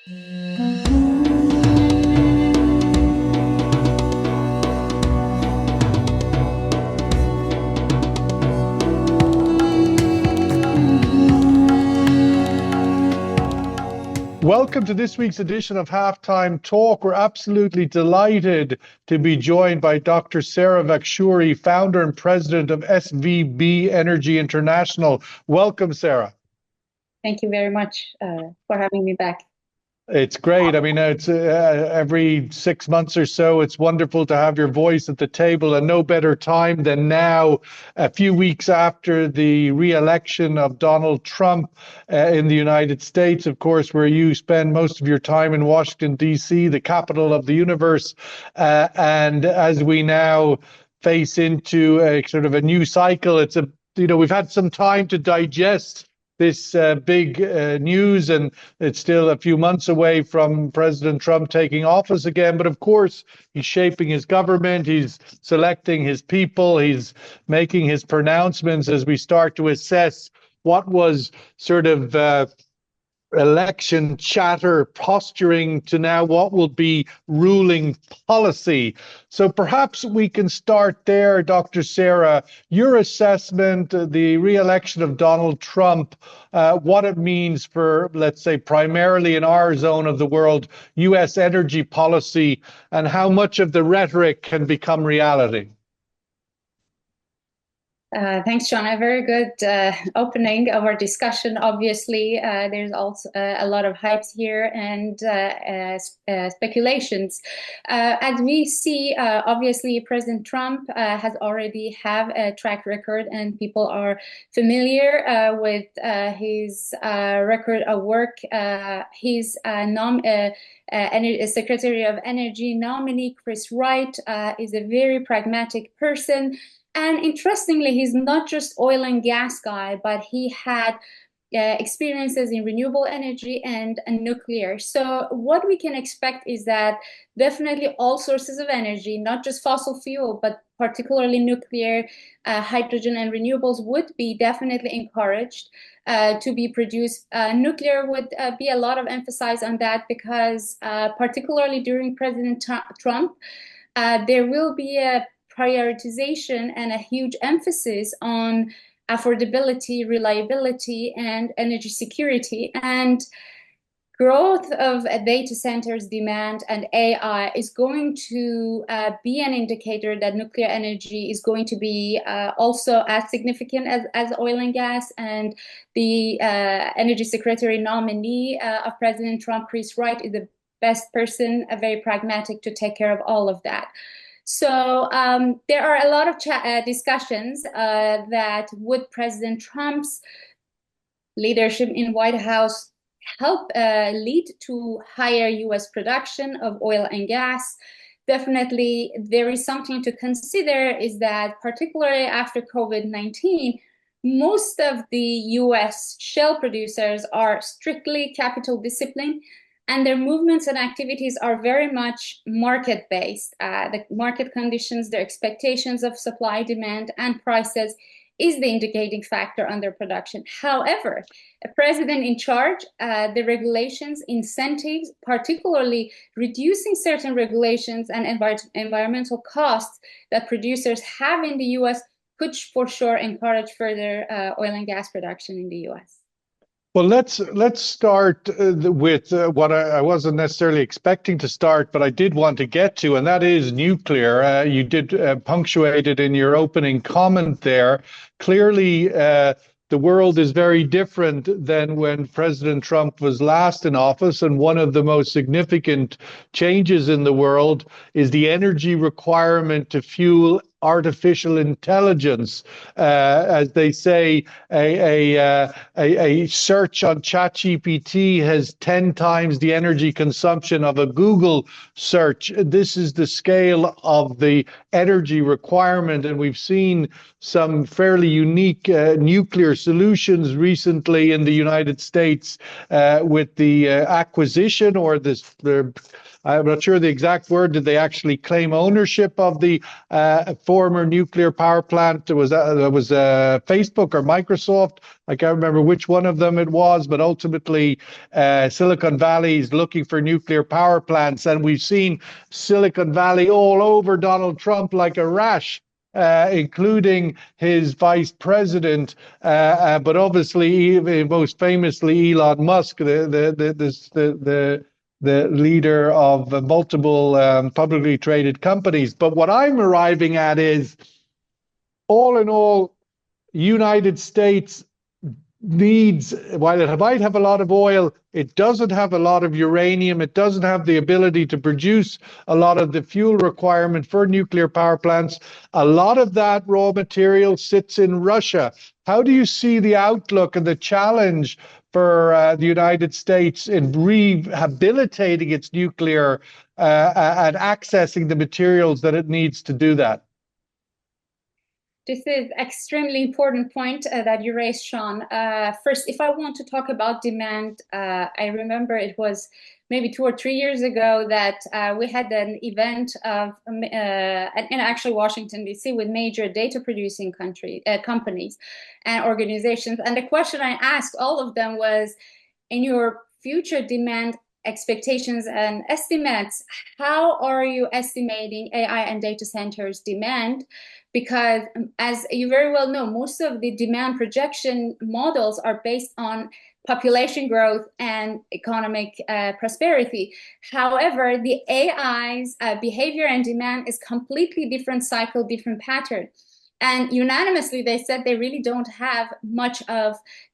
Welcome to this week's edition of Halftime Talk. We're absolutely delighted to be joined by Dr. Sara Vakhshouri, founder and president of SVB Energy International. Welcome, Sara. Thank you very much for having me back. It's great. I mean, it's every 6 months or so. It's wonderful to have your voice at the table, and no better time than now, a few weeks after the re-election of Donald Trump in the United States, of course, where you spend most of your time in Washington, D.C., the capital of the universe. And as we now face into a sort of a new cycle, we've had some time to digest this big news, and it's still a few months away from President Trump taking office again. But of course, he's shaping his government, he's selecting his people, he's making his pronouncements as we start to assess what was sort of election chatter posturing to now what will be ruling policy. So perhaps we can start there, Dr. Sara, your assessment, the re-election of Donald Trump, what it means for, let's say, primarily in our zone of the world, U.S. energy policy, and how much of the rhetoric can become reality. Thanks, John. A very good opening of our discussion. Obviously, there's also a lot of hypes here and speculations. As we see, obviously, President Trump has already have a track record, and people are familiar with his record of work. His Secretary of Energy nominee, Chris Wright, is a very pragmatic person. And interestingly, he's not just oil and gas guy, but he had experiences in renewable energy and nuclear. So what we can expect is that definitely all sources of energy, not just fossil fuel, but particularly nuclear, hydrogen and renewables would be definitely encouraged to be produced. Nuclear would be a lot of emphasis on that because particularly during President Trump, there will be a prioritization and a huge emphasis on affordability, reliability, and energy security. And growth of data centers demand and AI is going to be an indicator that nuclear energy is going to be also as significant as oil and gas. And the Energy Secretary nominee of President Trump, Chris Wright, is the best person, very pragmatic to take care of all of that. So there are a lot of discussions that would President Trump's leadership in White House help lead to higher U.S. production of oil and gas. Definitely, there is something to consider is that particularly after COVID-19, most of the U.S. shale producers are strictly capital discipline, and their movements and activities are very much market-based. The market conditions, their expectations of supply, demand, and prices is the indicating factor on their production. However, a president in charge, the regulations, incentives, particularly reducing certain regulations and environmental costs that producers have in the U.S. could for sure encourage further oil and gas production in the U.S. Well, let's start with what I wasn't necessarily expecting to start, but I did want to get to, and that is nuclear. You did punctuate it in your opening comment there. Clearly, the world is very different than when President Trump was last in office, and one of the most significant changes in the world is the energy requirement to fuel artificial intelligence. As they say, a search on ChatGPT has 10 times the energy consumption of a Google search. This is the scale of the energy requirement, and we've seen some fairly unique nuclear solutions recently in the United States with the acquisition or the I'm not sure the exact word. Did they actually claim ownership of the former nuclear power plant? It was Facebook or Microsoft. I can't remember which one of them it was, but ultimately Silicon Valley is looking for nuclear power plants, and we've seen Silicon Valley all over Donald Trump like a rash. Including his vice president, but obviously, most famously, Elon Musk, the leader of multiple publicly traded companies. But what I'm arriving at is, all in all, United States needs, while it might have a lot of oil, it doesn't have a lot of uranium. It doesn't have the ability to produce a lot of the fuel requirement for nuclear power plants. A lot of that raw material sits in Russia. How do you see the outlook and the challenge for the United States in rehabilitating its nuclear and accessing the materials that it needs to do that? This is extremely important point that you raised, Sean. First, if I want to talk about demand, I remember it was maybe 2 or 3 years ago that we had an event of in actually Washington, D.C. with major data producing companies and organizations. And the question I asked all of them was, in your future demand expectations and estimates, how are you estimating AI and data centers demand? Because as you very well know, most of the demand projection models are based on population growth and economic prosperity. However, the AI's behavior and demand is completely different cycle, different pattern. And unanimously, they said they really don't have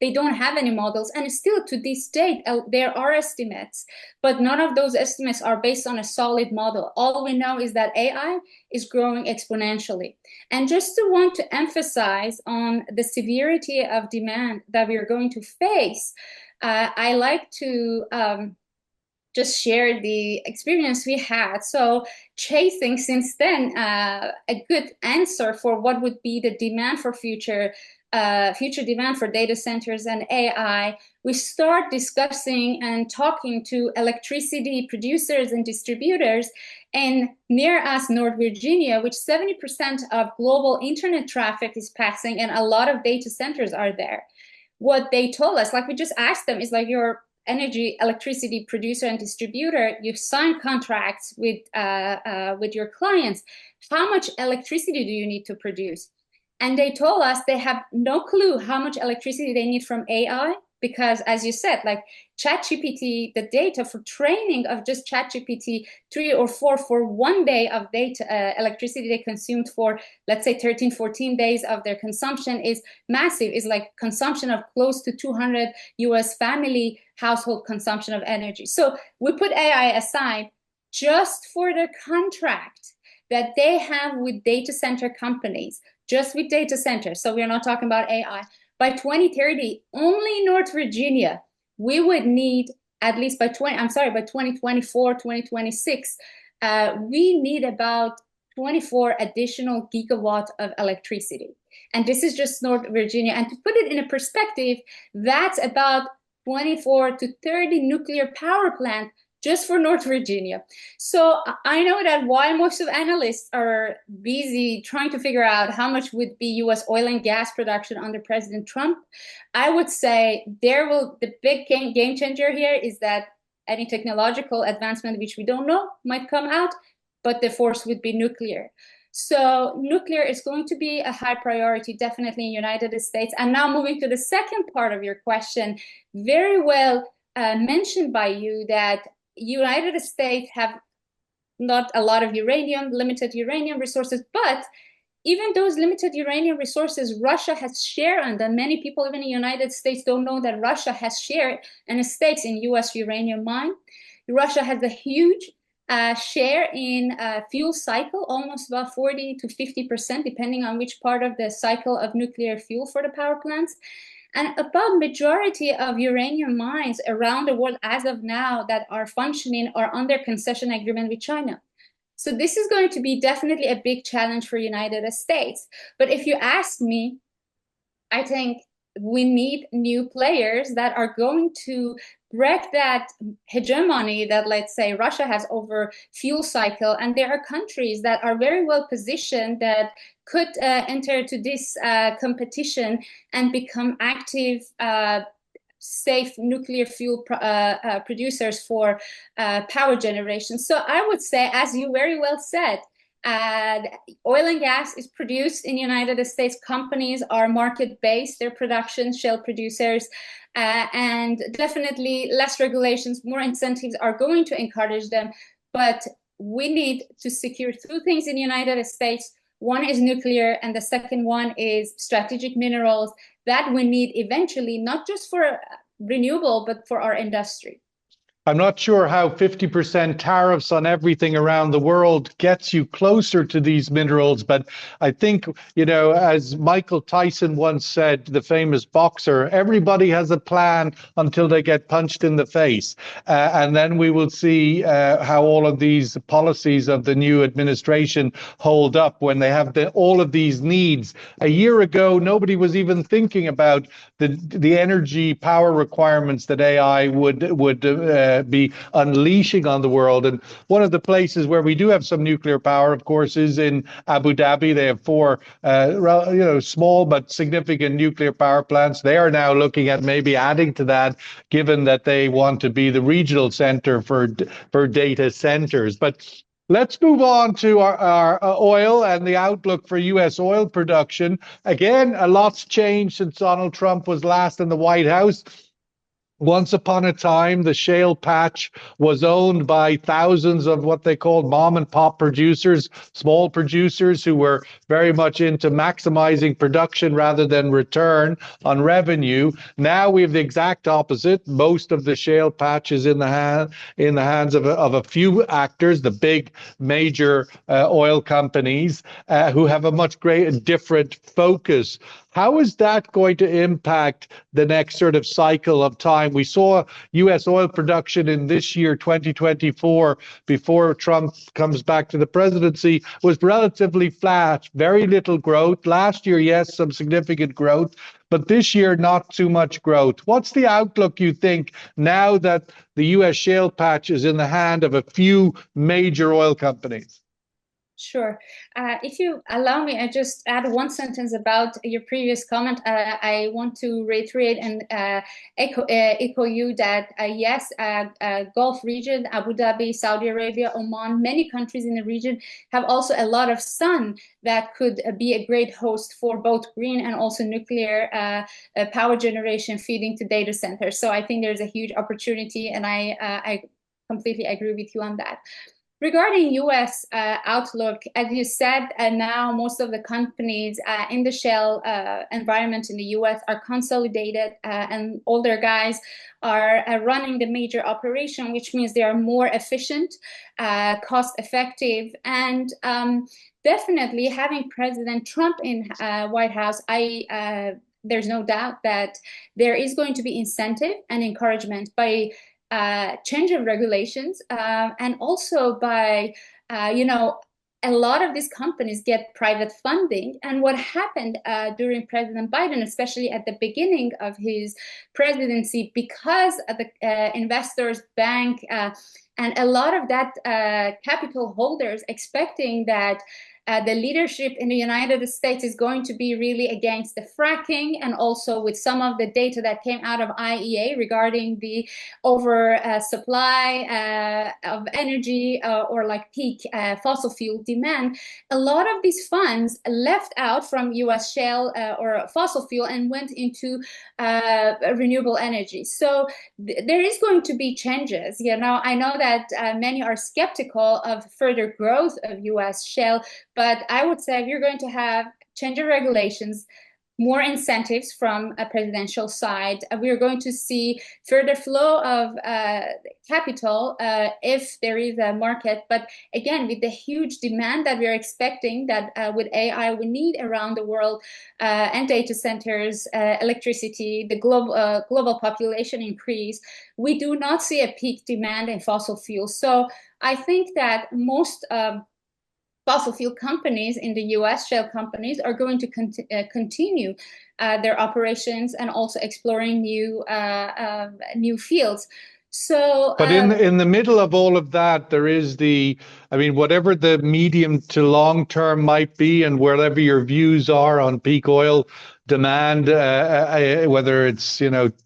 they don't have any models. And still to this date, there are estimates, but none of those estimates are based on a solid model. All we know is that AI is growing exponentially. And just to want to emphasize on the severity of demand that we are going to face, I like to just share the experience we had. So chasing since then a good answer for what would be the demand for future demand for data centers and AI, we start discussing and talking to electricity producers and distributors. And near us, North Virginia, which 70% of global internet traffic is passing, and a lot of data centers are there. What they told us, like we just asked them, is like, your electricity producer and distributor, you sign contracts with your clients. How much electricity do you need to produce? And they told us they have no clue how much electricity they need from AI, because as you said, like ChatGPT, the data for training of just ChatGPT 3 or 4 for 1 day of data electricity they consumed for, let's say, 13, 14 days of their consumption is massive. Is like consumption of close to 200 US family household consumption of energy. So we put AI aside just for the contract that they have with data center companies, just with data centers. So we're not talking about AI. By 2030, only in North Virginia, we would need at least by 2024, 2026, we need about 24 additional gigawatt of electricity. And this is just North Virginia. And to put it in a perspective, that's about 24 to 30 nuclear power plants just for North Virginia. So I know that while most of analysts are busy trying to figure out how much would be US oil and gas production under President Trump, I would say the big game changer here is that any technological advancement which we don't know might come out, but the force would be nuclear. So nuclear is going to be a high priority, definitely in the United States. And now moving to the second part of your question, very well mentioned by you, that United States have not a lot of uranium, limited uranium resources, but even those limited uranium resources, Russia has share on them. Many people, even in the United States, don't know that Russia has share and stakes in US uranium mine. Russia has a huge share in fuel cycle, almost about 40 to 50%, depending on which part of the cycle of nuclear fuel for the power plants. And about majority of uranium mines around the world as of now that are functioning are under concession agreement with China. So this is going to be definitely a big challenge for United States. But if you ask me, I think we need new players that are going to break that hegemony that, let's say, Russia has over fuel cycle. And there are countries that are very well positioned that could enter to this competition and become active safe nuclear fuel producers for power generation. So I would say, as you very well said, uh, oil and gas is produced in the United States. Companies are market-based, their production, shale producers, and definitely less regulations, more incentives are going to encourage them. But we need to secure two things in the United States. One is nuclear, and the second one is strategic minerals that we need eventually, not just for renewable, but for our industry. I'm not sure how 50% tariffs on everything around the world gets you closer to these minerals, but I think, as Michael Tyson once said, the famous boxer, everybody has a plan until they get punched in the face. And then we will see how all of these policies of the new administration hold up when they have all of these needs. A year ago, nobody was even thinking about the energy power requirements that AI would be unleashing on the world. And one of the places where we do have some nuclear power, of course, is in Abu Dhabi. They have four, small but significant nuclear power plants. They are now looking at maybe adding to that, given that they want to be the regional center for data centers. But let's move on to our oil and the outlook for U.S. oil production. Again, a lot's changed since Donald Trump was last in the White House. Once upon a time, the shale patch was owned by thousands of what they called mom and pop producers, small producers who were very much into maximizing production rather than return on revenue. Now we have the exact opposite. Most of the shale patch is in the hands of a few actors, the big major oil companies, who have a much different focus. How is that going to impact the next sort of cycle of time? We saw U.S. oil production in this year, 2024, before Trump comes back to the presidency, was relatively flat, very little growth. Last year, yes, some significant growth, but this year, not too much growth. What's the outlook, you think, now that the U.S. shale patch is in the hand of a few major oil companies? Sure. If you allow me, I just add one sentence about your previous comment. I want to reiterate and echo you that yes, Gulf region, Abu Dhabi, Saudi Arabia, Oman, many countries in the region have also a lot of sun that could be a great host for both green and also nuclear power generation feeding to data centers. So I think there's a huge opportunity, and I completely agree with you on that. Regarding U.S. Outlook, as you said, now most of the companies in the shale environment in the U.S. are consolidated, and older guys are running the major operation, which means they are more efficient, cost effective, and definitely having President Trump in White House, there's no doubt that there is going to be incentive and encouragement by change of regulations, and also by, a lot of these companies get private funding. And what happened during President Biden, especially at the beginning of his presidency, because of the investors, bank, and a lot of that capital holders expecting that the leadership in the United States is going to be really against the fracking, and also with some of the data that came out of IEA regarding the oversupply of energy or like peak fossil fuel demand. A lot of these funds left out from US shale or fossil fuel and went into renewable energy. So there is going to be changes. I know that many are skeptical of further growth of US shale, but I would say if you're going to have change of regulations, more incentives from a presidential side, we're going to see further flow of capital if there is a market. But again, with the huge demand that we're expecting that with AI we need around the world, and data centers, electricity, the global population increase, we do not see a peak demand in fossil fuels. So I think that most fossil fuel companies in the US, shale companies, are going to continue their operations and also exploring new fields. So, But in the middle of all of that, there is I mean, whatever the medium to long term might be, and wherever your views are on peak oil demand, whether it's,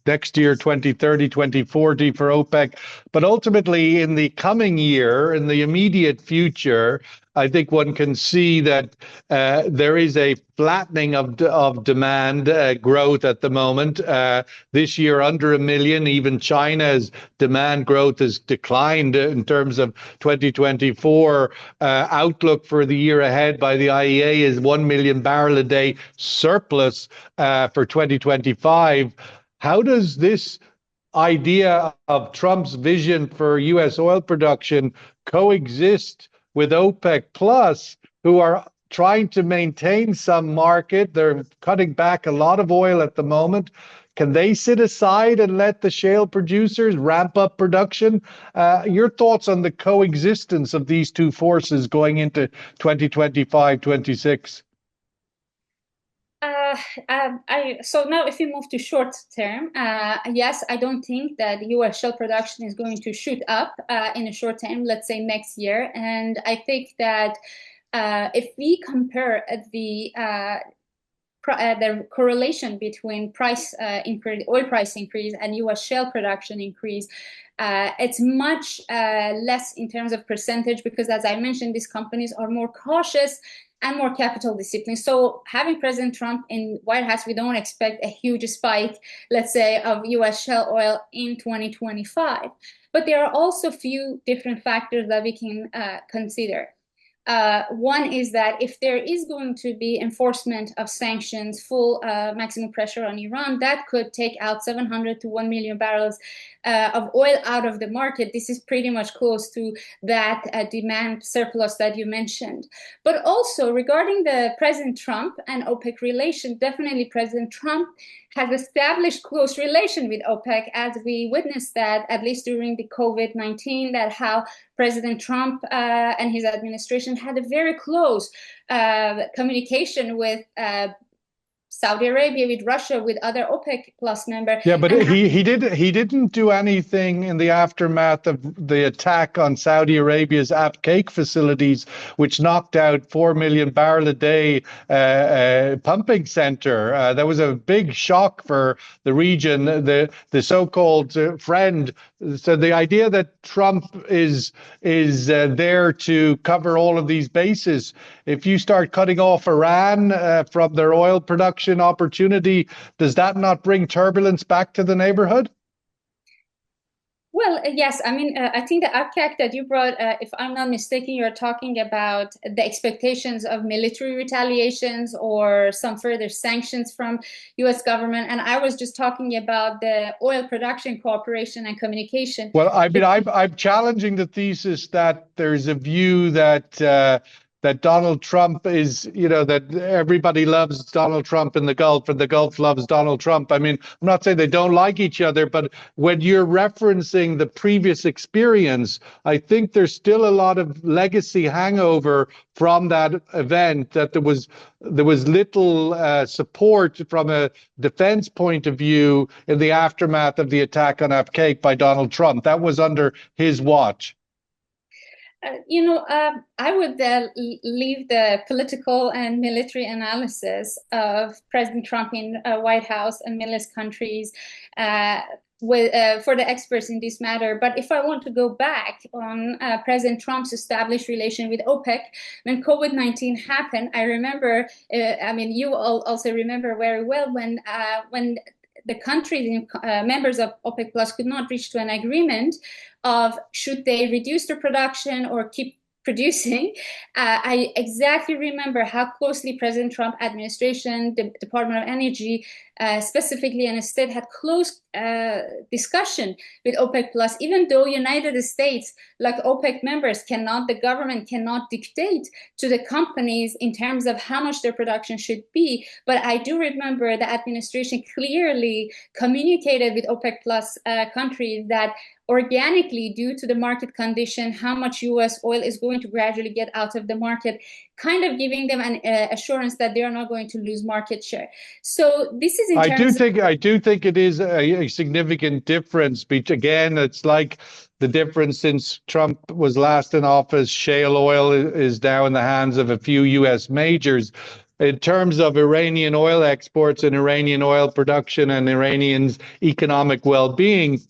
next year, 2030, 2040 for OPEC, but ultimately in the coming year, in the immediate future, I think one can see that there is a flattening of demand growth at the moment. This year, under a million. Even China's demand growth has declined in terms of 2024. Outlook for the year ahead by the IEA is 1 million barrel a day surplus for 2025. How does this idea of Trump's vision for U.S. oil production coexist with OPEC Plus, who are trying to maintain some market? They're cutting back a lot of oil at the moment. Can they sit aside and let the shale producers ramp up production? Your thoughts on the coexistence of these two forces going into 2025, 26? So now if we move to short term, yes, I don't think that US shale production is going to shoot up in a short term, let's say next year. And I think that if we compare the correlation between oil price increase and US shale production increase, it's much less in terms of percentage, because as I mentioned, these companies are more cautious and more capital discipline. So having President Trump in White House, we don't expect a huge spike, let's say, of US shale oil in 2025. But there are also a few different factors that we can consider. One is that if there is going to be enforcement of sanctions, full maximum pressure on Iran, that could take out 700 to 1 million barrels of oil out of the market. This is pretty much close to that demand surplus that you mentioned. But also regarding the President Trump and OPEC relation, definitely President Trump has established close relation with OPEC, as we witnessed that at least during the COVID-19, that how President Trump and his administration had a very close communication with Saudi Arabia, with Russia, with other OPEC plus members. Yeah, but he didn't do anything in the aftermath of the attack on Saudi Arabia's Abqaiq facilities, which knocked out 4 million barrel a day pumping center. That was a big shock for the region. The so-called friend. So the idea that Trump is there to cover all of these bases, if you start cutting off Iran from their oil production opportunity, does that not bring turbulence back to the neighborhood? Well, yes. I mean, I think the APCAC that you brought, if I'm not mistaken, you're talking about the expectations of military retaliations or some further sanctions from U.S. government. And I was just talking about the oil production cooperation and communication. Well, I mean, I'm challenging the thesis that there's a view that Donald Trump is, that everybody loves Donald Trump in the Gulf and the Gulf loves Donald Trump. I mean, I'm not saying they don't like each other, but when you're referencing the previous experience, I think there's still a lot of legacy hangover from that event, that there was little support from a defense point of view in the aftermath of the attack on Abqaiq by Donald Trump. That was under his watch. I would leave the political and military analysis of President Trump in White House and Middle East countries for the experts in this matter. But if I want to go back on President Trump's established relation with OPEC, when COVID-19 happened, I remember, you all also remember very well when the countries members of OPEC Plus could not reach to an agreement of should they reduce their production or keep producing. I exactly remember how closely President Trump administration, the Department of Energy, specifically and state, had close discussion with OPEC Plus, even though United States, like OPEC members, the government cannot dictate to the companies in terms of how much their production should be. But I do remember the administration clearly communicated with OPEC Plus countries that organically, due to the market condition, how much US oil is going to gradually get out of the market, kind of giving them an assurance that they are not going to lose market share. So this is in terms I do think it is a significant difference. Again, it's like the difference since Trump was last in office. Shale oil is now in the hands of a few U.S. majors. In terms of Iranian oil exports and Iranian oil production and Iranians' economic well-being,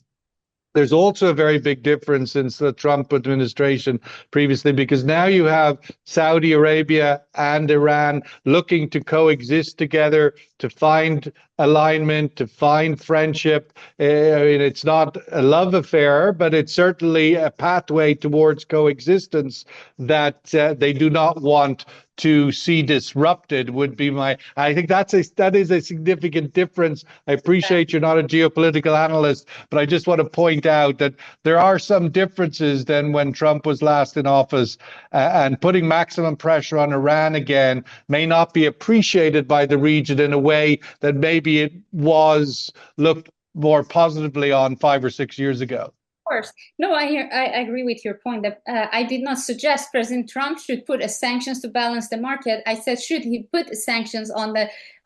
there's also a very big difference since the Trump administration previously, because now you have Saudi Arabia and Iran looking to coexist together, to find alignment, to find friendship. I mean, it's not a love affair, but it's certainly a pathway towards coexistence that they do not want to see disrupted. Would be I think that is a significant difference. I appreciate you're not a geopolitical analyst, but I just want to point out that there are some differences than when Trump was last in office, and putting maximum pressure on Iran again may not be appreciated by the region in a way that maybe it was looked more positively on 5 or 6 years ago. Course. No, I agree with your point that I did not suggest President Trump should put a sanctions to balance the market. I said, should he put sanctions on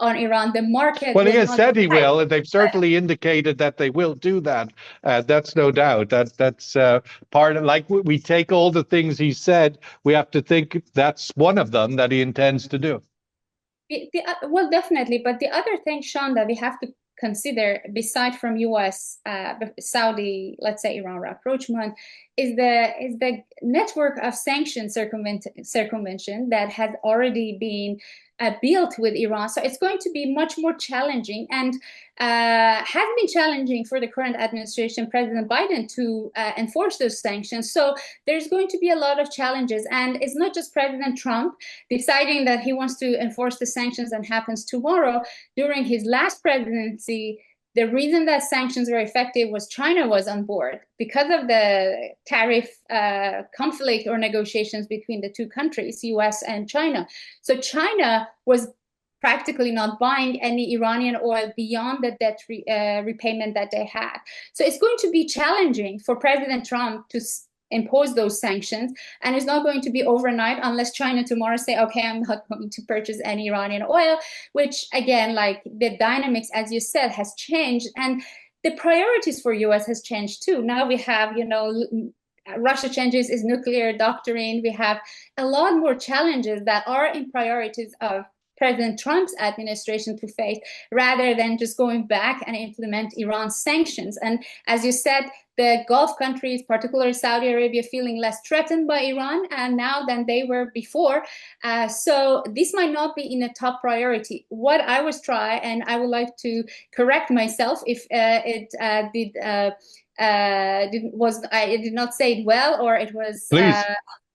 Iran? The market. Well, he has said he will, and they've certainly indicated that they will do that. That's no doubt. That's part of, like, we take all the things he said, we have to think that's one of them that he intends to do. Well, definitely. But the other thing, Sean, that we have to consider, beside from US, Saudi, let's say Iran rapprochement, is the network of sanctions circumvention that has already been built with Iran. So it's going to be much more challenging, and has been challenging for the current administration, President Biden, to enforce those sanctions. So there's going to be a lot of challenges, and it's not just President Trump deciding that he wants to enforce the sanctions and happens tomorrow. During his last presidency, the reason that sanctions were effective was China was on board because of the tariff conflict or negotiations between the two countries, US and China. So China was practically not buying any Iranian oil beyond the debt repayment that they had. So it's going to be challenging for President Trump to impose those sanctions, and it's not going to be overnight unless China tomorrow say, okay, I'm not going to purchase any Iranian oil, which again, like, the dynamics, as you said, has changed, and the priorities for US has changed too. Now we have, Russia changes its nuclear doctrine. We have a lot more challenges that are in priorities of President Trump's administration to face, rather than just going back and implement Iran's sanctions. And as you said, the Gulf countries, particularly Saudi Arabia, feeling less threatened by Iran now than they were before. So this might not be in a top priority. What I was trying, and I would like to correct myself if I did not say it well, or it was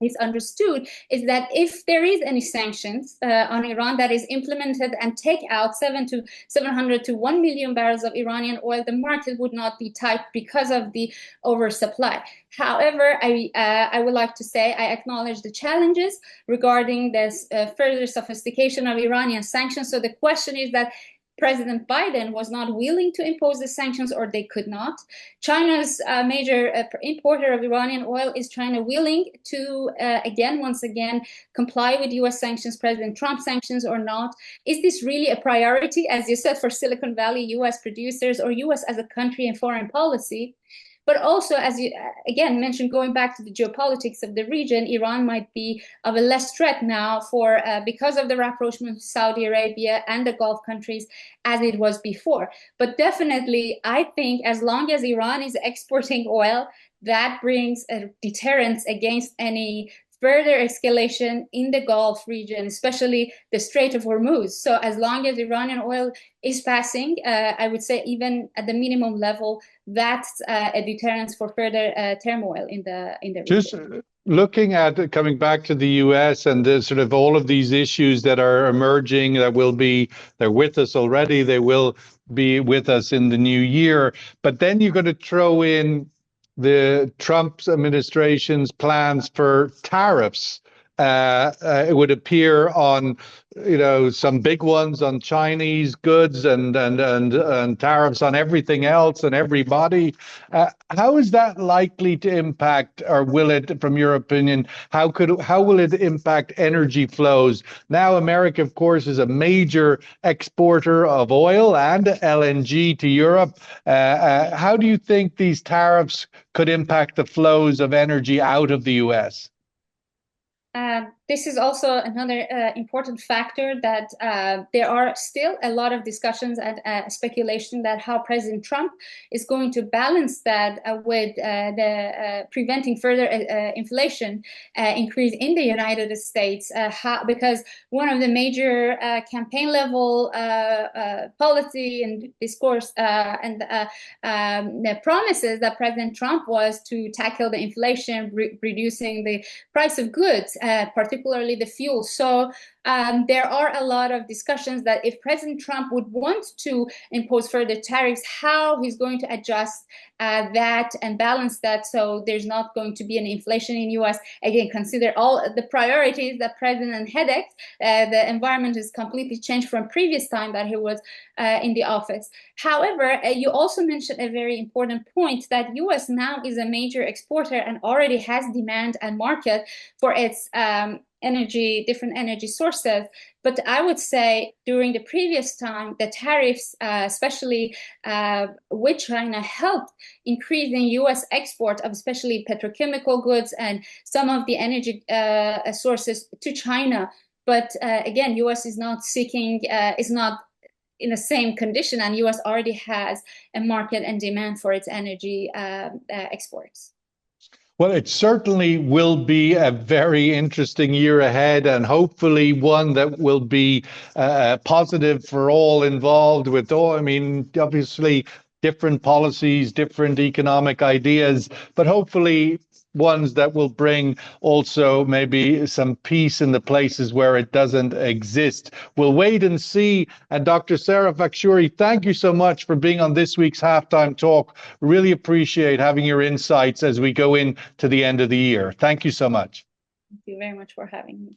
misunderstood, is that if there is any sanctions on Iran that is implemented and take out 700 to 1 million barrels of Iranian oil, the market would not be tight because of the oversupply. However, I would like to say I acknowledge the challenges regarding this further sophistication of Iranian sanctions. So the question is that President Biden was not willing to impose the sanctions, or they could not. China's major importer of Iranian oil, is China willing to, once again, comply with US sanctions, President Trump sanctions, or not? Is this really a priority, as you said, for Silicon Valley, US producers, or US as a country in foreign policy? But also, as you again mentioned, going back to the geopolitics of the region, Iran might be of a less threat now because of the rapprochement with Saudi Arabia and the Gulf countries as it was before. But definitely, I think as long as Iran is exporting oil, that brings a deterrence against any further escalation in the Gulf region, especially the Strait of Hormuz. So as long as Iranian oil is passing, I would say even at the minimum level, that's a deterrence for further turmoil in the region. Just looking at coming back to the US and the sort of all of these issues that are emerging, they're with us already, they will be with us in the new year. But then you're going to throw in the Trump administration's plans for tariffs It would appear on, some big ones on Chinese goods and tariffs on everything else and everybody. How is that likely to impact, or will it, from your opinion, how will it impact energy flows? Now, America, of course, is a major exporter of oil and LNG to Europe. How do you think these tariffs could impact the flows of energy out of the US? This is also another important factor that there are still a lot of discussions and speculation that how President Trump is going to balance that with the preventing further inflation increase in the United States. Because one of the major campaign level policy and discourse and the promises that President Trump was to tackle the inflation, reducing the price of goods, particularly the fuel. So there are a lot of discussions that if President Trump would want to impose further tariffs, how he's going to adjust that and balance that so there's not going to be an inflation in U.S. Again, consider all the priorities that President headed. The environment has completely changed from previous time that he was in the office. However, you also mentioned a very important point that U.S. now is a major exporter and already has demand and market for its different energy sources. But I would say during the previous time, the tariffs, especially with China, helped increasing U.S. export of especially petrochemical goods and some of the energy sources to China. But again, U.S. is not is not in the same condition, and U.S. already has a market and demand for its energy exports. Well, it certainly will be a very interesting year ahead, and hopefully one that will be positive for all involved with all. I mean, obviously, different policies, different economic ideas, but hopefully ones that will bring also maybe some peace in the places where it doesn't exist. We'll wait and see. And Dr. Sara Vakhshouri, thank you so much for being on this week's Halftime Talk. Really appreciate having your insights as we go into the end of the year. Thank you so much. Thank you very much for having me.